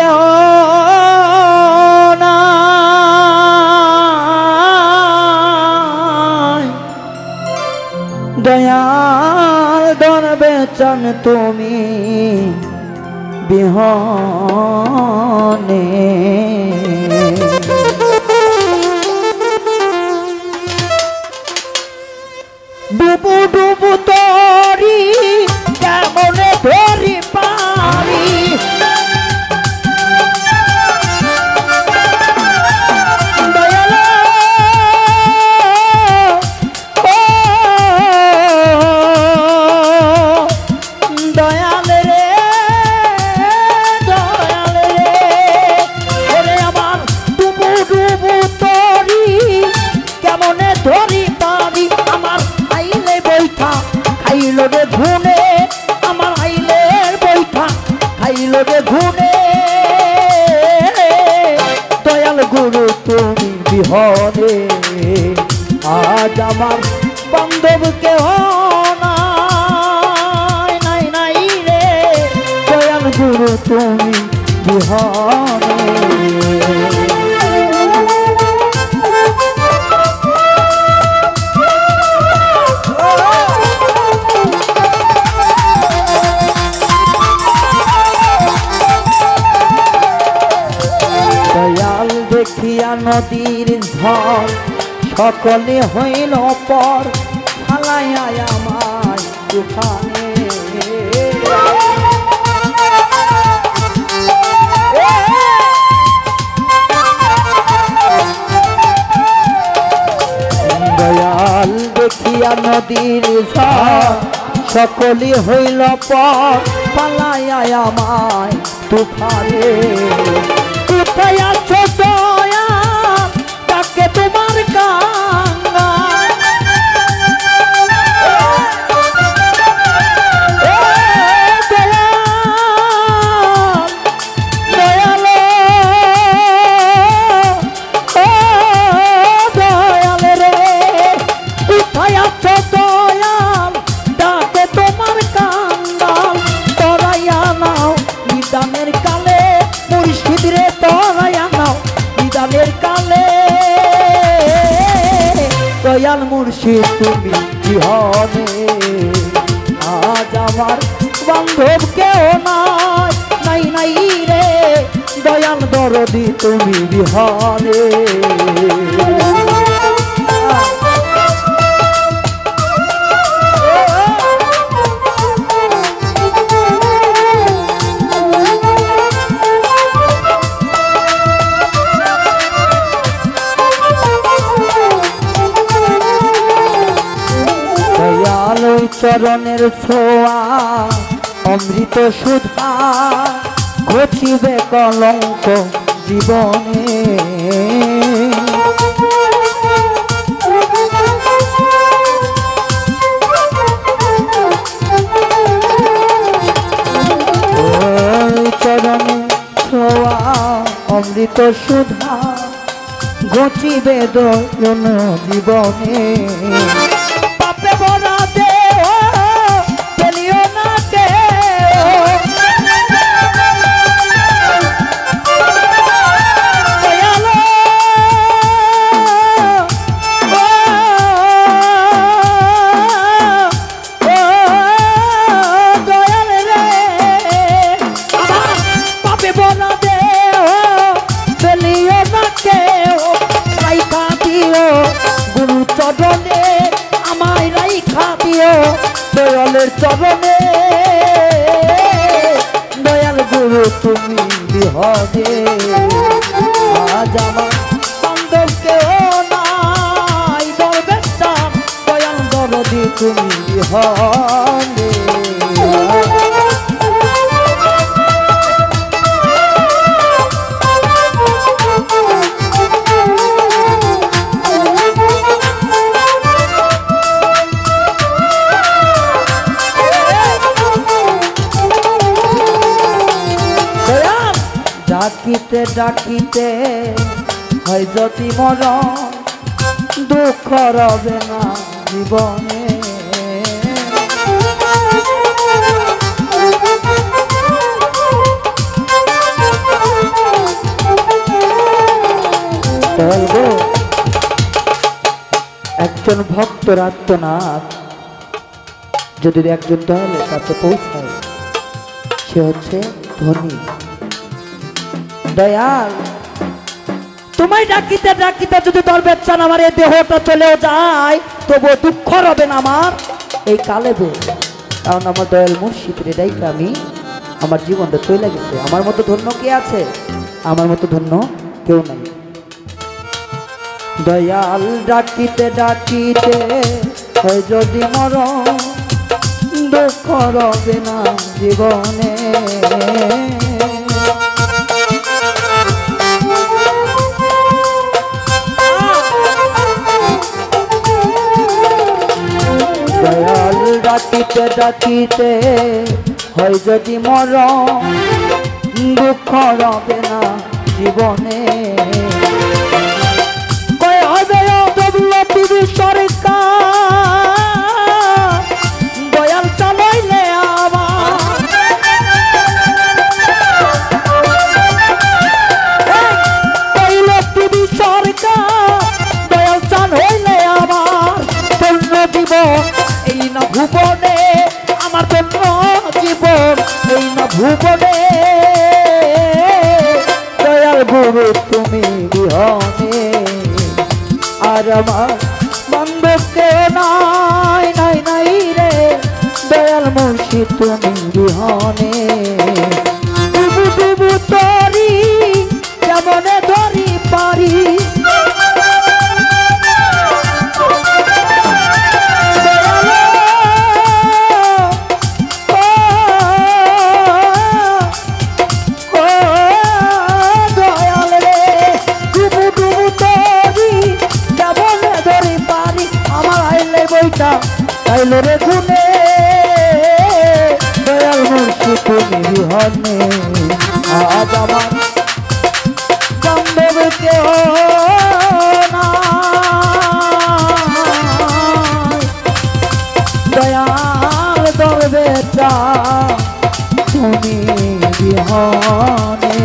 কেউ নাই দয়াল ধরবে চান তুমি বিহনে ডুবু ডুবু তরি কেমনে ধরি পারি দয়াল দয়াল রে দয়াল রে ওরে আমার ডুবু ডুবু তরি কেমনে ধরি পারি আমার আইলে বৈঠা খাইলো রে ঘুনে আমার আইলের বৈঠা খাইলো রে ঘুনে দয়াল গুরু তুমি বিহনে আজ আমার বান্ধব কেহ নাই নাই নাই রে দয়াল গুরু তুমি বিহনে দেখিয়া নদীর ঝড় সকলে হইল পর ফালাইয়া আমায় তুফানে দয়াল দেখিয়া নদীর ঝড় সকলে হইল পর ফালাইয়া আমায় তুফানে কোথায় আছো দয়াল তাকে তোমার কাঙ্গাল দয়াল দয়াল রে কোথায় আছো দয়াল তাকে তোমার কাঙ্গাল তরাইয়া নাও নিদানের কালে মুর্শিদ রে তরাইয়া নাও নিদানের কালে দয়াল মুর্শিদ তুমি বিহনে আজ আমার বান্ধব কেউ নাই নাই নাই রে দয়াল দরদি তুমি বিহনে চরণের ছোঁয়া অমৃত সুধা ঘটিবে কলঙ্ক জীবনে চরণের ছোঁয়া অমৃত সুধা ঘটিবে দয়ন জীবনে পাপে ভরা চরণে আমায় রাইখা দিও দয়ালের চরণে দয়াল গুরু তুমি বিহনে আজ আমার বান্ধব কেউ নাই দরবেশ চান দয়াল দরদি তুমি বিহনে ডাকিতে ডাকিতে হয় যদি মরণ দুঃখ রবে না জীবনে একজন ভক্তর আত্মনাথ যদি একজন দয়ালের কাছে পৌঁছায় সে হচ্ছে ধনী। দয়াল তোমায় ডাকিতে ডাকিতে যদি তোর বেচান আমার এই দেহটা চলেও যায় তবুও দুঃখ হবে না আমার এই কালেবে, কারণ আমার দয়াল মুর্শিদের ডাইকে আমি আমার জীবনটা চলে গেছে। আমার মতো ধন্য কে আছে? আমার মতো ধন্য কেউ নাই। দয়াল ডাকিতে ডাকিতে হয় যদি মরণ দুঃখ রবে না জীবনে। দয়াল ডাকিতে ডাকিতে হয় যদি মরণ দুঃখ রবে না জীবনে। দয়াল চালাইলে আমার টিভি সরকার, দয়াল চাল হইলে আমার ধন্য জীবন এই না ভুবনে, আমার ধন্য জীবন এই না ভুবনে। দয়াল গুরু তুমি বিহনে আর আমার বান্ধব কেউ নাই নাই নাই রে। দয়াল মুর্শিদ তুমি বিহনে ডুবু ডুবু তরি যেমনে ধরি পারি। তাইলে রে গুনে দয়াল মুর্শিদ তুমি বিহনে আজ আমার বান্ধব কেউ নাই। দয়াল দরবেটা তুমি বিহনে।